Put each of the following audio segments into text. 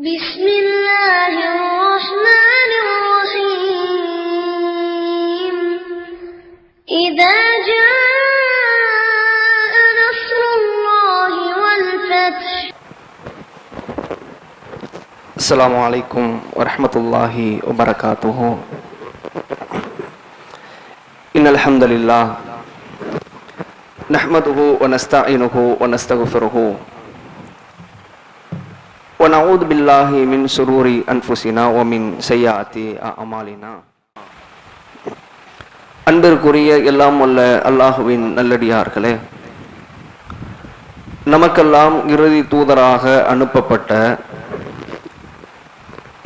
بسم الله الرحمن الرحيم إذا جاء نصر الله والفتح. السلام عليكم ورحمة الله وبركاته. إن الحمد لله نحمده ونستعينه ونستغفره ونعوذ بالله من شرور أنفسنا ومن سيئات أعمالنا. அன்பிற்குரிய எல்லாம் வல்ல அல்லாஹுவின் நல்லடியார்களே, நமக்கெல்லாம் இறுதி தூதராக அனுப்பப்பட்ட,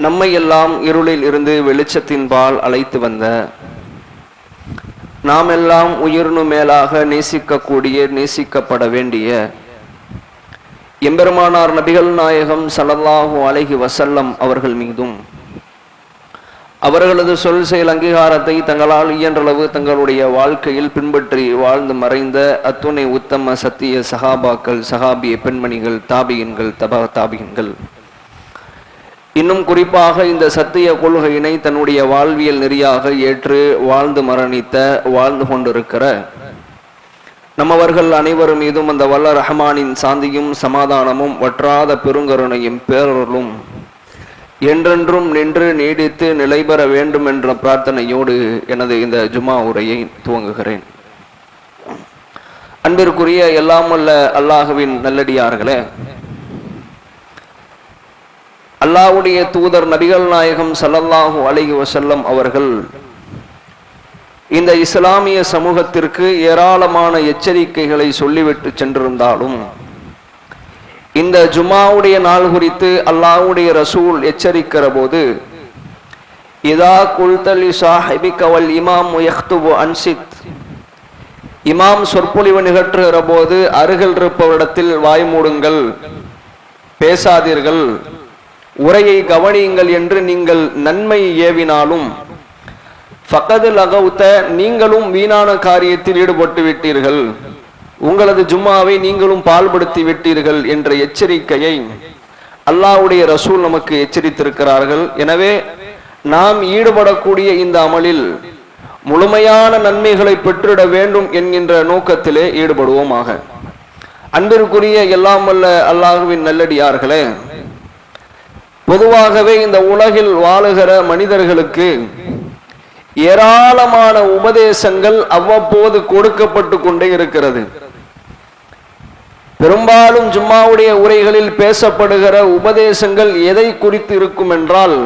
நம்மை எல்லாம் இருளில் இருந்து வெளிச்சத்தின்பால் அழைத்து வந்த, நாம் எல்லாம் உயிர்னு மேலாக நேசிக்கக்கூடிய, நேசிக்கப்பட வேண்டிய எம்பெருமானார் நபிகள் நாயகம் ஸல்லல்லாஹு அலைஹி வஸல்லம் அவர்கள் மீதும், அவர்களது சொல் செயல் அங்கீகாரத்தை தங்களால் இயன்றளவு தங்களுடைய வாழ்க்கையில் பின்பற்றி வாழ்ந்து மறைந்த அத்துணை உத்தம சத்திய சஹாபாக்கள், சஹாபிய பெண்மணிகள், தாபியின்கள், தாபியின்கள், இன்னும் குறிப்பாக இந்த சத்திய கொள்கையினை தன்னுடைய வாழ்வியல் நெறியாக ஏற்று வாழ்ந்து மரணித்த, வாழ்ந்து கொண்டிருக்கிற நம்மவர்கள் அனைவர் மீதும் அந்த வல்ல ரஹ்மானின் சாந்தியும் சமாதானமும் வற்றாத பெருங்கருணையும் பேரருளும் என்றென்றும் நின்று நீடித்து நிலைபெற வேண்டும் என்ற பிரார்த்தனையோடு எனது இந்த ஜுமா உரையை துவங்குகிறேன். அன்பிற்குரிய எல்லாம் வல்ல அல்லாஹுவின் நல்லடியார்களே, அல்லாஹ்வுடைய தூதர் நபிகள் நாயகம் ஸல்லல்லாஹு அலைஹி வஸல்லம் அவர்கள் இந்த இஸ்லாமிய சமூகத்திற்கு ஏராளமான எச்சரிக்கைகளை சொல்லிவிட்டு சென்றிருந்தாலும், இந்த ஜுமாவுடைய நாள் குறித்து அல்லாஹ்வுடைய ரசூல் எச்சரிக்கிற போது, இதா குல்தலி சாஹிபிக வல் இமாம் யக்துபு அன்சித், இமாம் சொற்பொழிவு நிகழ்த்துகிற போது அருகில் இருப்பவரிடத்தில் வாய் மூடுங்கள், பேசாதீர்கள், உரையை கவனியுங்கள் என்று நீங்கள் நன்மை ஏவினாலும், ஃபகது லகவுத, நீங்களும் வீணான காரியத்தில் ஈடுபட்டு விட்டீர்கள், உங்களது ஜும்மாவை நீங்களும் பால்படுத்தி விட்டீர்கள் என்ற எச்சரிக்கையை அல்லாஹ்வுடைய ரசூல் நமக்கு எச்சரித்திருக்கிறார்கள். எனவே நாம் ஈடுபடக்கூடிய இந்த அமலில் முழுமையான நன்மைகளை பெற்றிட வேண்டும் என்கின்ற நோக்கத்திலே ஈடுபடுவோமாக. அன்பிற்குரிய எல்லாம் வல்ல அல்லாஹ்வின் நல்லடியார்களே, பொதுவாகவே இந்த உலகில் வாழுகிற மனிதர்களுக்கு ஏராளமான உபதேசங்கள் அவ்வப்போது கொடுக்கப்பட்டு கொண்டே இருக்கிறது. பெரும்பாலும் ஜும்மாவுடைய உரைகளில் பேசப்படுகிற உபதேசங்கள் எதை குறித்து இருக்கும் என்றால்,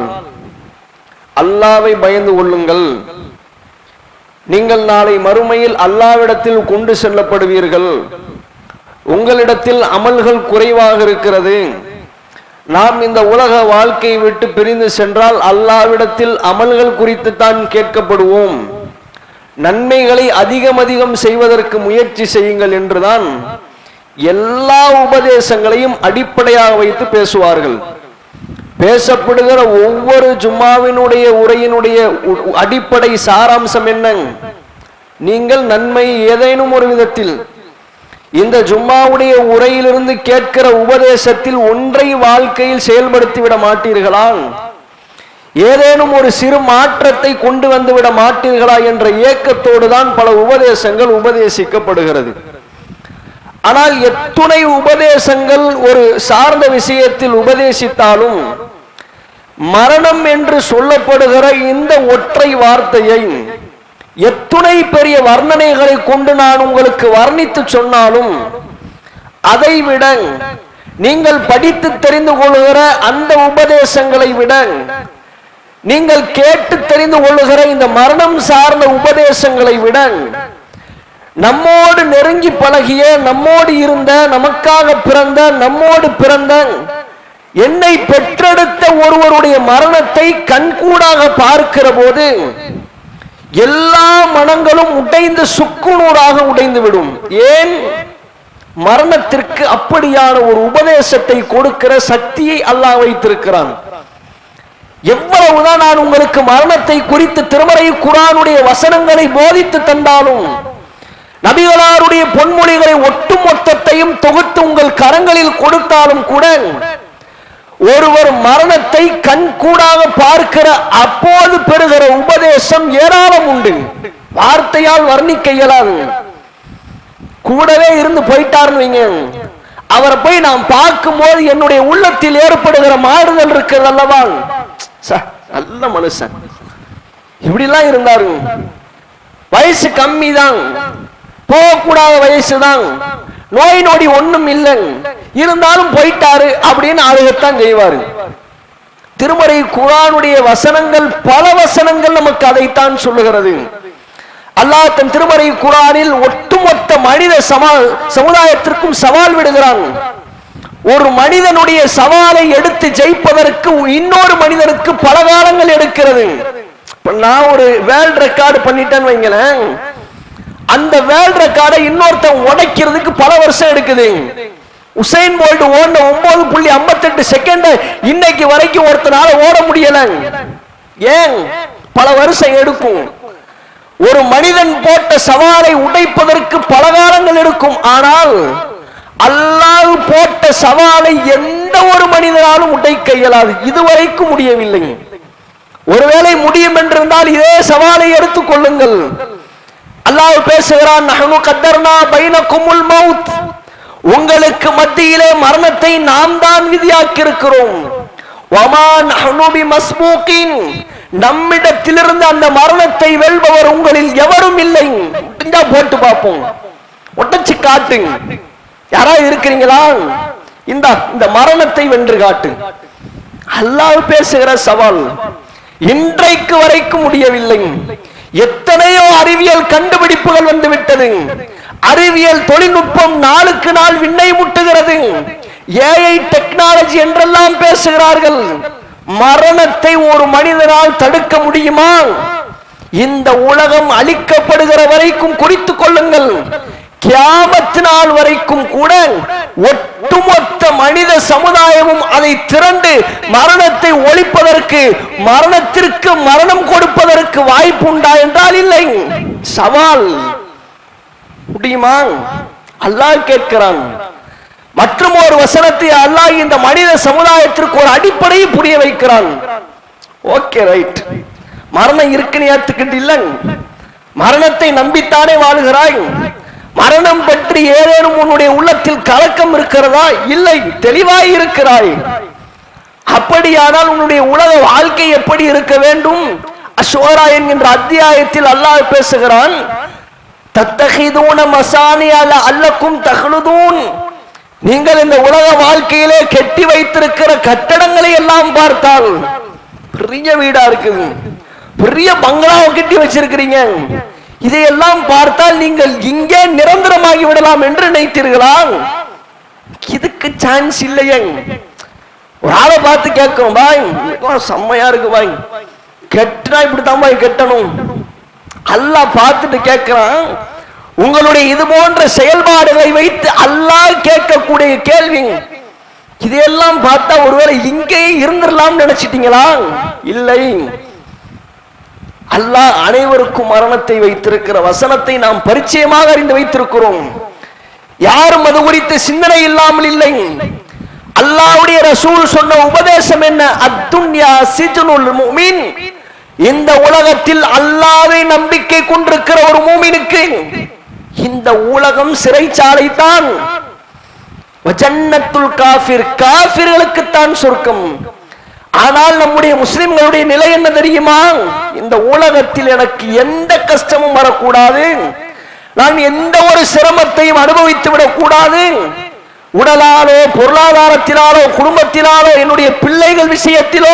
அல்லாஹ்வை பயந்து கொள்ளுங்கள், நீங்கள் நாளை மறுமையில் அல்லாஹ்விடத்தில் கொண்டு செல்லப்படுவீர்கள், உங்களிடத்தில் அமல்கள் குறைவாக இருக்கிறது, நாம் இந்த உலக வாழ்க்கையை விட்டு பிரிந்து சென்றால் அல்லாஹ்விடத்தில் அமல்கள் குறித்து தான் கேட்கப்படுவோம், நன்மைகளை அதிகம் செய்வதற்கு முயற்சி செய்யுங்கள் என்றுதான் எல்லா உபதேசங்களையும் அடிப்படையாக வைத்து பேசுவார்கள். பேசப்படுகிற ஒவ்வொரு ஜும்மாவினுடைய உரையினுடைய அடிப்படை சாராம்சம் என்ன? நீங்கள் நன்மை ஏதேனும் ஒரு விதத்தில் இந்த ஜும்மாவுடைய உரையிலிருந்து கேட்கிற உபதேசத்தில் ஒன்றை வாழ்க்கையில் செயல்படுத்திவிட மாட்டீர்களா? ஏதேனும் ஒரு சிறு மாற்றத்தை கொண்டு வந்து விட மாட்டீர்களா என்ற ஏக்கத்தோடு தான் பல உபதேசங்கள் உபதேசிக்கப்படுகிறது. ஆனால் எத்துணை உபதேசங்கள் ஒரு சார்ந்த விஷயத்தில் உபதேசித்தாலும், மரணம் என்று சொல்லப்படுகிற இந்த ஒற்றை வார்த்தையை எத்துணை பெரிய வர்ணனைகளை கொண்டு நான் உங்களுக்கு வர்ணித்து சொன்னாலும், அதை விட நீங்கள் படித்து தெரிந்து கொள்ளுகிற அந்த உபதேசங்களை விட நீங்கள் கேட்டு தெரிந்து கொள்ளுகிற இந்த மரணம் சார்ந்த உபதேசங்களை விட நம்மோடு நெருங்கி பழகிய, நம்மோடு இருந்த, நமக்காக பிறந்த, நம்மோடு பிறந்த, என்னை பெற்றெடுத்த ஒருவருடைய மரணத்தை கண்கூடாக பார்க்கிற போது எல்லா மனங்களும் உடைந்து சுக்குநூறாக உடைந்து விடும். ஏன்? மரணத்திற்கு அப்படியான ஒரு உபதேசத்தை கொடுக்கிற சக்தியை அல்லாஹ் வைத்திருக்கிறான். எவ்வளவுதான் நான் உங்களுக்கு மரணத்தை குறித்து திருமறை குர்ஆனுடைய வசனங்களை போதித்து தந்தாலும், நபிகளாருடைய பொன்மொழிகளை ஒட்டுமொத்தத்தையும் தொகுத்து உங்கள் கரங்களில் கொடுத்தாலும் கூட ஒருவர் மரணத்தை கண்கூடாக பார்க்கிற அப்போது பெறுகிற உபதேசம் ஏராளம் உண்டு, வார்த்தையால் வர்ணிக்க இயலாது. கூடவே இருந்து போயிட்டாருன்னு வைங்க, அவரை போய் நாம் பார்க்கும் போது என்னுடைய உள்ளத்தில் ஏற்படுகிற மாறுதல் இருக்கிறது அல்லவா, நல்ல மனுஷன் இப்படிலாம் இருந்தாரு, வயசு கம்மி தான், போகக்கூடாத வயசு தான், நோய் நொடி ஒண்ணும் இல்லை, இருந்தாலும் போயிட்டாரு அப்படின்னு அழுகத்தான் செய்வாரு. திருமறை குர்ஆனுடைய வசனங்கள் பல வசனங்கள் நமக்கு அதைத்தான் சொல்லுகிறது. அல்லாஹ் தன் திருமறை குர்ஆனில் ஒட்டுமொத்த மனித சமுதாயத்திற்கும் சவால் விடுகிறான். ஒரு மனிதனுடைய சவாலை எடுத்து ஜெயிப்பதற்கு இன்னொரு மனிதனுக்கு பல காலங்கள் எடுக்கிறது. நான் ஒரு வேர்ல்ட் ரெக்கார்டு பண்ணிட்டேன்னு வைங்களேன், அந்த வேர்ல்ட் ரெக்கார்டை இன்னொருத்தன் உடைக்கிறதுக்கு பல வருஷம் எடுக்குது. உசைன் போல்ட் ஓடின 9.58 செகண்ட் இன்னைக்கு வரைக்கும் ஒருத்தனால ஓட முடியல. ஏன்? பல வருஷம் எடுக்கும். ஒரு மனிதன் போட்ட சவாலை உடைப்பதற்கு பல காலங்கள் எடுக்கும். ஆனால் அல்லாஹ் போட்ட சவாலை எந்த ஒரு மனிதனாலும் உடைக்க இயலாது, இதுவரைக்கும் முடியவில்லை. ஒருவேளை முடியும் என்றிருந்தால் இதே சவாலை எடுத்துக் கொள்ளுங்கள். அல்லாஹ் பேசுகிறான், நஹ்னு கத்தர்னா பைனகுமுல் மௌத், உங்களுக்கு மத்தியிலே மரணத்தை நாம் தான் விதியாக்கி இருக்கிறோம். வமா நஹ்னு பிமஸ்பூகின், நம்மிடத்திலிருந்து அந்த மரணத்தை வெல்பவர் உங்களில் எவரும் இல்லை. முடிஞ்சா போட்டு பார்ப்போம், ஒட்டச்சு காட்டு, யாராவது இருக்கிறீங்களா? இந்த மரணத்தை வென்று காட்டு. அல்லாஹ் பேசுகிற சவால் இன்றைக்கு வரைக்கும் முடியவில்லை. எத்தனையோ அறிவியல் கண்டுபிடிப்புகள் வந்து விட்டது. அறிவியல் தொழில்நுட்பம் நாளுக்கு நாள் விண்ணை முட்டுகிறது. ஏஐ டெக்னாலஜி என்றெல்லாம் பேசுகிறார்கள். மரணத்தை ஒரு மனிதனால் தடுக்க முடியுமா? இந்த உலகம் அழிக்கப்படுகிற வரைக்கும் குறித்துக் கொள்ளுங்கள், கியாமத் நாள் வரைக்கும் கூட ஒட்டுமொத்த மனித சமுதாயமும் அதை திரண்டு மரணத்தை ஒழிப்பதற்கு, மரணத்திற்கு மரணம் கொடுப்பதற்கு வாய்ப்பு உண்டா என்றால் இல்லை. சவால் முடியுமா? அல்லாஹ் கேட்கிறான். மற்றும் ஒரு வசனத்தை அல்லாஹ் இந்த மனித சமுதாயத்திற்கு ஒரு அடிப்படையை புரிய வைக்கிறான். ஓகே ரைட், மரணம் இருக்குன்னு ஏத்துக்கிட்டு இல்லை, மரணத்தை நம்பித்தானே வாழுகிறாய். மரணம் பற்றி ஏதேனும் உன்னுடைய உள்ளத்தில் கலக்கம் இருக்கிறதா? இல்லை, தெளிவாய் இருக்கிறாய். அப்படியானால் உன்னுடைய உலக வாழ்க்கை எப்படி இருக்க வேண்டும்? அஷ்ஷூரா என்கின்ற அத்தியாயத்தில் அல்லாஹ் பேசுகிறான், தத்தஹிதூன மசானிய லஅல்லக்கும் தஹ்லுதூன், நீங்கள் இந்த உலக வாழ்க்கையிலே கட்டி வைத்திருக்கிற கட்டடங்களை எல்லாம் பார்த்தால் பெரிய வீடா இருக்குது, பெரிய பங்களாவை கட்டி வச்சிருக்கிறீங்க, இதையெல்லாம் பார்த்தால் நீங்கள் இங்கே நிரந்தரமாகி விடலாம் என்று நினைத்தீர்களா? இதுக்கு சான்ஸ் இல்லையே. ஒரு ஆளை பார்த்து கேட்கும், பாய் செம்மையா இருக்கு பாய், கெட்டா இப்படித்தான் பாய் கெட்டணும். அல்லாஹ் பார்த்துட்டு கேட்கிறான், உங்களுடைய இது போன்ற செயல்பாடுகளை வைத்து அல்லாஹ் கேட்கக்கூடிய கேள்வி, இதையெல்லாம் பார்த்தா ஒருவேளை இங்கே இருந்துடலாம் நினைச்சிட்டீங்களா? இல்லை, அல்லாஹ் அனைவருக்கும் மரணத்தை வைத்திருக்கிற வசனத்தை நாம் பரிச்சயமாக அறிந்து வைத்திருக்கிறோம். யாரும் அது குறித்து சிந்தனை இல்லாமல் இல்லை. அல்லாஹ்வுடைய ரசூல் சொன்ன உபதேசம் என்ன? அத்துன்யா சிஜ்னுல் முஃமின், இந்த உலகத்தில் அல்லாஹ்வை நம்பிக்கை கொண்டிருக்கிற ஒரு மூமினுக்கு இந்த உலகம் சிறைச்சாலை தான். வஜன்னத்துல் காஃபிர், காஃபிர்களுக்கு தான் சொர்க்கம். ஆனால் நம்முடைய முஸ்லிம்களுடைய நிலை என்ன தெரியுமா? இந்த உலகத்தில் எனக்கு எந்த கஷ்டமும் வரக்கூடாது, நான் எந்த ஒரு சிரமத்தையும் அனுபவித்து விடக் கூடாது, உடலாலோ பொருளாதாரத்தினாலோ குடும்பத்தினாலோ என்னுடைய பிள்ளைகள் விஷயத்திலோ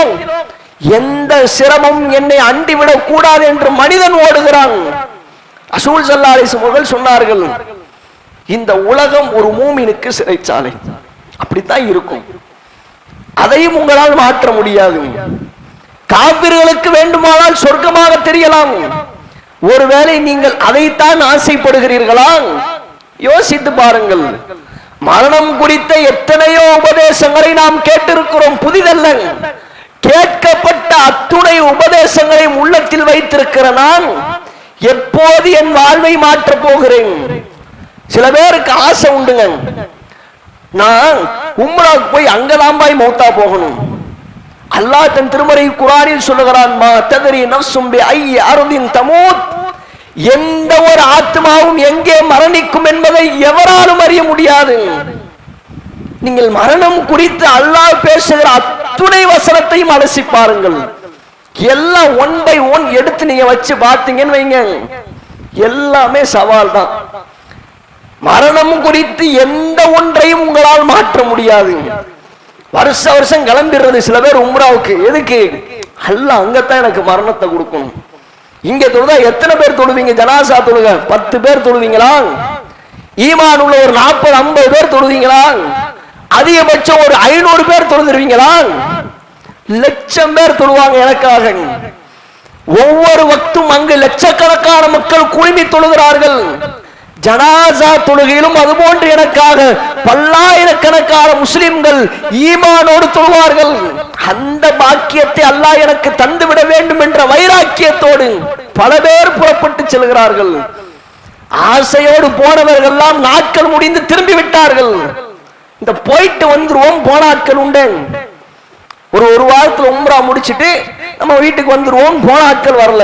எந்த சிரமம் என்னை அண்டிவிடக் கூடாது என்று மனிதன் ஓடுகிறான். ரசூல் ஸல்லல்லாஹு அலைஹி வஸல்லம் சொன்னார்கள், இந்த உலகம் ஒரு மூமினுக்கு சிறைச்சாலை. அப்படித்தான் இருக்கும், அதையும் உங்களால் மாற்ற முடியாது. காபிர்களுக்கு வேண்டுமானால் சொர்க்கமாக தெரியலாம். ஒருவேளை நீங்கள் அதைத்தான் ஆசைப்படுகிறீர்களா? யோசித்து பாருங்கள். மரணம் குறித்த எத்தனையோ உபதேசங்களை நாம் கேட்டிருக்கிறோம், புதிதல்ல. கேட்கப்பட்ட அத்துணை உபதேசங்களை உள்ளத்தில் வைத்திருக்கிற நான் எப்போது என் வாழ்வை மாற்றப் போகிறேன்? சில பேருக்கு ஆசை உண்டுங்க, நான் உம்ராவுக்கு போய் அங்கதான் போய் மௌத்தா போகணும். அல்லாஹ் தன் திருமறை குர்ஆனில் சொல்லுகிறான், மா தத்ரி நஃப்ஸும் பி ஐ அர்தின் தமூத், எந்த ஒரு ஆத்மாவும் எங்கே மரணிக்கும் என்பதை எவராலும் அறிய முடியாது. நீங்கள் மரணம் குறித்து அல்லாஹ் பேசுகிற அத்துணை வசனத்தையும் அலசி பாருங்கள். எல்லாம் ஒன் பை ஒன் எடுத்து நீங்க வச்சு பார்த்தீங்கன்னு வைங்க, எல்லாமே சவால் தான். மரணம் குறித்து எந்த ஒன்றையும் உங்களால் மாற்ற முடியாது. வருஷ வருஷம் கிளம்பிடுறது சில பேர் உம்ராவுக்கு. எதுக்கு? அல்லாஹ் அங்கத்தான் எனக்கு மரணத்தை கொடுக்கணும். இங்க தொழுதா எத்தனை பேர் தொழுவீங்க? ஜனாசா தொழுக 10 பேர் தொழுவீங்களா? ஈமான் உள்ள ஒரு 40-50 பேர் தொழுவீங்களா? அதிகபட்சம் ஒரு 500 பேர் தொழுதுருவீங்களா? லட்சம் பேர் தொழுவாங்க எனக்காக. ஒவ்வொரு வக்தும் அங்கு லட்சக்கணக்கான மக்கள் குழுமி தொழுகிறார்கள். ஜனாசா தொழுகையிலும் அதுபோன்று எனக்காக பல்லாயிரக்கணக்கான முஸ்லிம்கள் ஈமானோடு தொழுவார்கள். அந்த பாக்கியத்தை அல்லாஹ் எனக்கு தந்துவிட வேண்டும் என்ற வைராக்கியத்தோடு பல பேர் புறப்பட்டு செல்கிறார்கள். ஆசையோடு போனவர்கள் எல்லாம் நாட்கள் முடிந்து திரும்பி விட்டார்கள். இந்த போயிட்டு வந்துருவோம் போன ஆட்கள் உண்டு. ஒரு வாரத்தில் உம்ரா முடிச்சிட்டு நம்ம வீட்டுக்கு வந்துருவோம் போன ஆட்கள் வரல.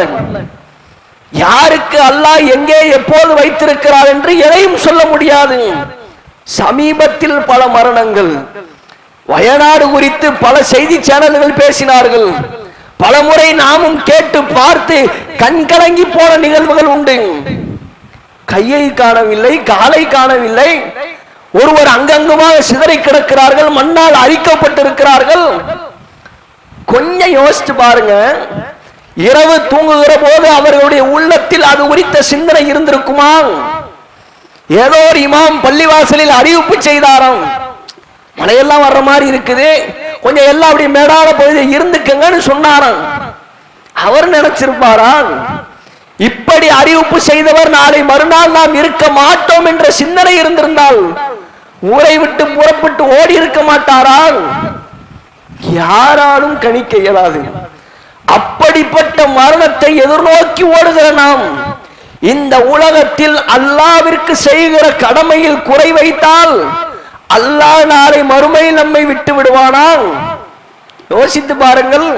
யாருக்கு அல்லாஹ் எங்கே எப்போது வைத்திருக்கிறார் என்று எதையும் சொல்ல முடியாது. சமீபத்தில் பல மரணங்கள், வயநாடு குறித்து பல செய்தி சேனல்கள் பேசினார்கள். பல முறை நாமும் கேட்டு பார்த்து கண்கலங்கி போன நிகழ்வுகள் உண்டு. கையை காணவில்லை, காலை காணவில்லை, ஒருவர் அங்கங்குமாக சிதறி கிடக்கிறார்கள், மண்ணால் அரிக்கப்பட்டிருக்கிறார்கள். கொஞ்சம் யோசிச்சு பாருங்க, இரவு தூங்குகிற போது அவர்களுடைய உள்ளத்தில் அது குறித்த சிந்தனை இருந்திருக்குமா? ஏதோ ஒரு இமாம் பள்ளிவாசலில் அறிவிப்பு செய்தாராம், மழையெல்லாம் வர்ற மாதிரி இருக்குது, கொஞ்சம் எல்லாம் அப்படி மேடான பகுதியில் இருந்துக்கங்கன்னு சொன்னாராம். அவர் நினைச்சிருப்பாரா இப்படி அறிவிப்பு செய்தவர் நாளை மறுநாள் நாம் இருக்க மாட்டோம் என்ற சிந்தனை இருந்திருந்தால் ஊரை விட்டு புறப்பட்டு ஓடி இருக்க மாட்டாரா? யாராலும் கணிக்க இயலாது. அப்படிப்பட்ட மரணத்தை எதிர்நோக்கி ஓடுகிற நாம் இந்த உலகத்தில் அல்லாஹ்விற்கு செய்கிற கடமையில் குறை வைத்தால் அல்லாஹ் நாளை மறுமையில் நம்மை விட்டு விடுவானா? யோசித்து பாருங்கள்.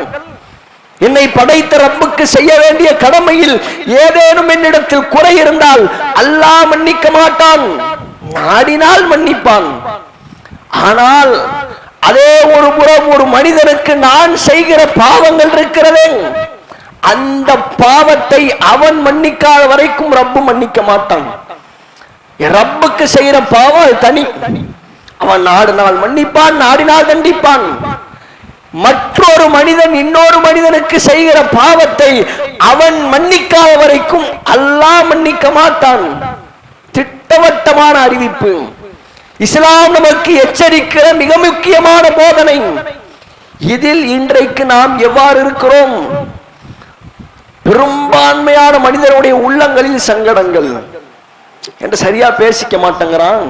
என்னை படைத்த ரப்புக்கு செய்ய வேண்டிய கடமையில் ஏதேனும் என்னிடத்தில் குறை இருந்தால் அல்லாஹ் மன்னிக்க மாட்டான், நாடினால் மன்னிப்பான். ஆனால் அதே ஒரு புறம் ஒரு மனிதனுக்கு நான் செய்கிற பாவங்கள் இருக்கிறதே, அந்த பாவத்தை அவன் மன்னிக்காத வரைக்கும் ரப்பு மன்னிக்க மாட்டான். ரப்புக்கு செய்கிற பாவம் அது தனி. அவன் நாடினால் மன்னிப்பான், நாடினால் தண்டிப்பான். மற்றொரு மனிதன் இன்னொரு மனிதனுக்கு செய்கிற பாவத்தை அவன் மன்னிக்காத வரைக்கும் அல்லாஹ் மன்னிக்க மாட்டான். திட்டவட்டமான அறிவிப்பு. இஸ்லாம் நமக்கு எச்சரிக்கிற மிக முக்கியமான போதனை. இதில் இன்றைக்கு நாம் எவ்வாறு இருக்கிறோம்? பெரும்பான்மையான மனிதனுடைய உள்ளங்களில் சங்கடங்கள் என்று சரியா பேசிக்க மாட்டேங்கிறான்,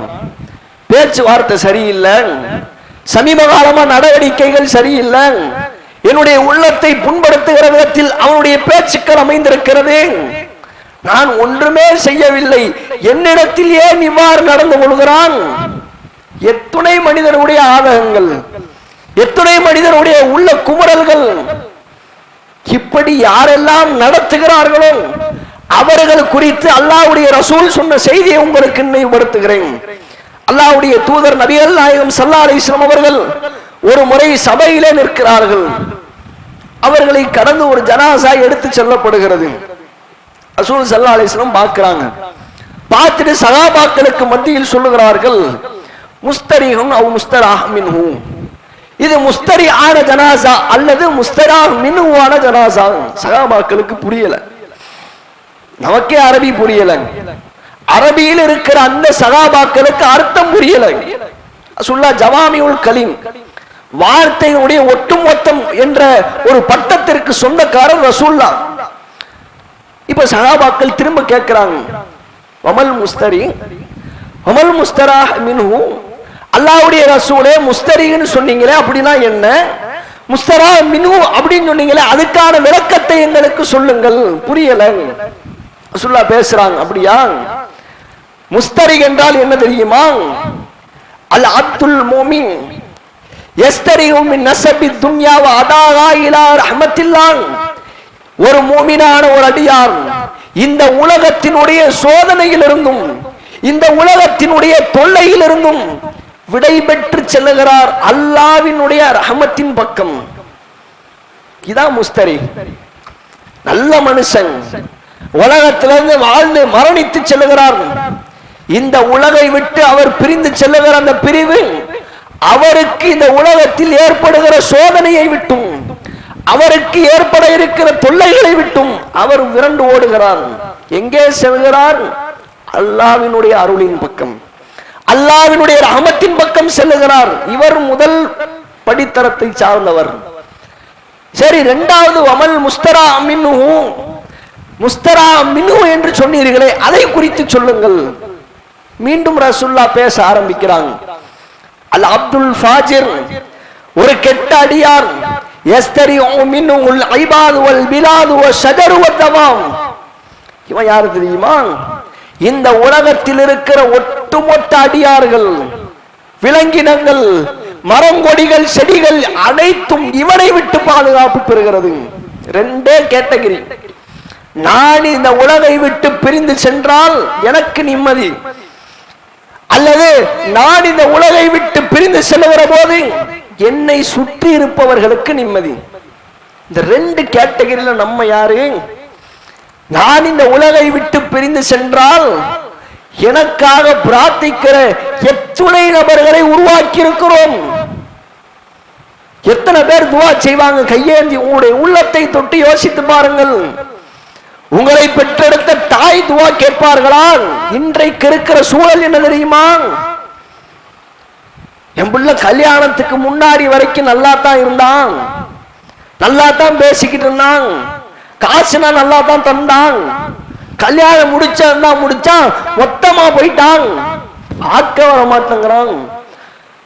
பேச்சுவார்த்தை சரியில்லை, சமீப காலமா நடவடிக்கைகள் சரியில்லை, என்னுடைய உள்ளத்தை புண்படுத்துகிற விதத்தில் அவனுடைய பேச்சுக்கள் அமைந்திருக்கிறது. நான் ஒன்றுமே செய்யவில்லை, என்னிடத்தில் ஏன் இவ்வாறு நடந்து கொள்கிறான்? எத்துணை மனிதனுடைய ஆதகங்கள், எத்துணை மனிதனுடைய உள்ள குமுறல்கள். இப்படி யாரெல்லாம் நடத்துகிறார்களோ அவர்கள் குறித்து அல்லாஹ்வுடைய ரசூல் சொன்ன செய்தியை உங்களுக்கு நினைவுபடுத்துகிறேன். அல்லாஹ்வுடைய தூதர் நபிகள் நாயகம் ஸல்லல்லாஹு அலைஹி வஸல்லம் அவர்கள் ஒரு முறை சபையிலே நிற்கிறார்கள். அவர்களை கடந்து ஒரு ஜனாசா எடுத்து செல்லப்படுகிறது. ரசூல் ஸல்லல்லாஹு அலைஹி வஸல்லம் பார்க்கிறாங்க. பார்த்துட்டு சஹாபாக்களுக்கு மத்தியில் சொல்லுகிறார்கள், முஸ்தரிஹுன் அவ் முஸ்தராஹ் மின்ஹு, இது முஸ்தரி ஆன ஜனாசா அல்லது முஸ்தராஹ் மின்ஹு ஆன ஜனாசா. சஹாபாக்களுக்கு புரியல, நமக்கே அரபி புரியல, அரபியில் இருக்கிற அந்த சஹாபாக்களுக்கு அர்த்தம் புரியல. ரசூலுல்லாஹ் ஜவாமிஉல் கலீம், வார்த்தையினுடைய ஒட்டுமொத்தம் என்ற ஒரு பட்டத்திற்கு சொந்தக்காரர் ரசூலுல்லாஹ். இப்ப சஹாபாக்கள் திரும்ப கேட்கிறாங்க, வமல் முஸ்தரி வமல் முஸ்தராஹ் மின்ஹு, அல்லாஹ்வுடைய ரசூலே முஸ்தரின்னு சொன்னீங்களே அப்படின்னா என்ன, முஸ்தரா மின்ஹு அப்படின்னு சொன்னீங்களே அதுக்கான விளக்கத்தை எங்களுக்கு சொல்லுங்கள், புரியல. ரசூலுல்லாஹ் பேசுறாங்க, அப்படியா? முஸ்தரி என்றால் என்ன தெரியுமா? அல் அப்துல் மோமின் யஸ்தரிஹு மின் நஸபி துன்யா வ அதாஹா இலா ரஹ்மத்தில்லாஹ். ஒரு மோமினான ஒரு அடியார் இந்த உலகத்தினுடைய சோதனையிலிருந்தும் இந்த உலகத்தினுடைய தொல்லையிலிருந்தும் விடை பெற்று செல்லுகிறார் அல்லாஹ்வினுடைய ரஹமத்தின் பக்கம். இதான் முஸ்தரி, நல்ல மனுஷன். உலகத்திலிருந்து வாழ்ந்து மரணித்து செல்லுகிறார். இந்த உலகை விட்டு அவர் பிரிந்து செல்லுகிற அந்த பிரிவு அவருக்கு இந்த உலகத்தில் ஏற்படுகிற சோதனையை விட்டும் அவருக்கு ஏற்பட இருக்கிற தொல்லைகளை விட்டும் அவர் விரண்டு ஓடுகிறார். எங்கே செல்கிறார்? அல்லாஹ்வினுடைய அருளின் பக்கம், அல்லாஹ்வினுடைய ரஹமத்தின் பக்கம் செல்லுகிறார். இவர் முதல் படித்தரத்தை சார்ந்தவர். சரி, இரண்டாவது அமல் முஸ்தரா மின்ஹு. முஸ்தரா மின்ஹு என்று சொன்னீர்களே, அதை குறித்து சொல்லுங்கள். மீண்டும் ரசூலுல்லாஹ் பேச ஆரம்பிக்கிறாங்க. அல் அப்துல் ஃபாஜிர், ஒரு கெட்ட அடியார். யஸ்தரிஉ மின்ஹுல் ஐபாது வல் பிலாது வஷஜரு வத்தவாம். இவன் யாரு தெரியுமா? இந்த உலகத்தில் இருக்கிற ஒட்டுமொத்த அடியார்கள், விலங்கினங்கள், மரங்கொடிகள், செடிகள் அனைத்தும் இவனை விட்டு பாதுகாப்பு பெறுகிறது. ரெண்டே கேட்டகிரி. நான் இந்த உலகை விட்டு பிரிந்து சென்றால் எனக்கு நிம்மதி, அல்லது நான் இந்த உலகை விட்டு பிரிந்து செல்லுகிற போது என்னை சுற்றி இருப்பவர்களுக்கு நிம்மதி. இந்த ரெண்டு கேட்டகிரியில நம்ம யாரு? நான் இந்த உலகை விட்டு பிரிந்து சென்றால் எனக்காக பிரார்த்திக்கிற எத்துணை நபர்களை உருவாக்கி இருக்கிறோம். எத்தனை பேர் துவா செய்வாங்க? கையேந்தி உங்களுடைய உள்ளத்தை தொட்டு யோசித்து பாருங்கள். உங்களை பெற்றெடுத்த தாய் துவா கேட்பார்களா? இன்றைக்கு இருக்கிற சூழல் என்ன தெரியுமா? என் பிள்ளை கல்யாணத்துக்கு முன்னாடி வரைக்கும் நல்லா தான் இருந்தான், நல்லா தான் பேசிக்கிட்டு இருந்தான், காசுனா நல்லா தான் தந்தான், கல்யாணம் முடிச்சான் மொத்தமா போயிட்டான், ஆக்க வர மாட்டேங்கிறான்.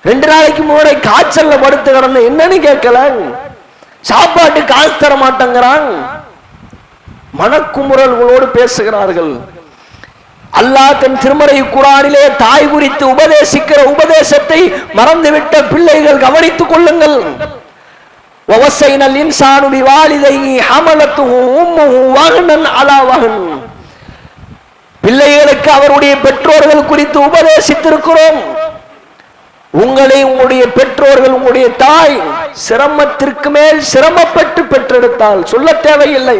2 நாளைக்கு முன்னாடி காய்ச்சல்ல படுத்து கிடந்த என்னன்னு கேட்கல, சாப்பாட்டு காசு தர மாட்டேங்கிறான். மனக்குமுறல்களோடு பேசுகிறார்கள். அல்லாஹ் தன் திருமறை குர்ஆனிலே தாய் குறித்து உபதேசிக்கிற உபதேசத்தை மறந்துவிட்ட பிள்ளைகள் கவனித்துக் கொள்ளுங்கள். வவஸைனல் இன்சானு பிவாலிதைஹி ஹமலத்துஹு உம்முஹு வஹ்னன் அலா வஹ்ன். பிள்ளைகளுக்கு அவருடைய பெற்றோர்கள் குறித்து உபதேசித்திருக்கிறோம். உங்களை உங்களுடைய பெற்றோர்கள், உங்களுடைய தாய் சிரமத்திற்கு மேல் சிரமப்பட்டு பெற்றெடுத்தால் சொல்ல தேவையில்லை.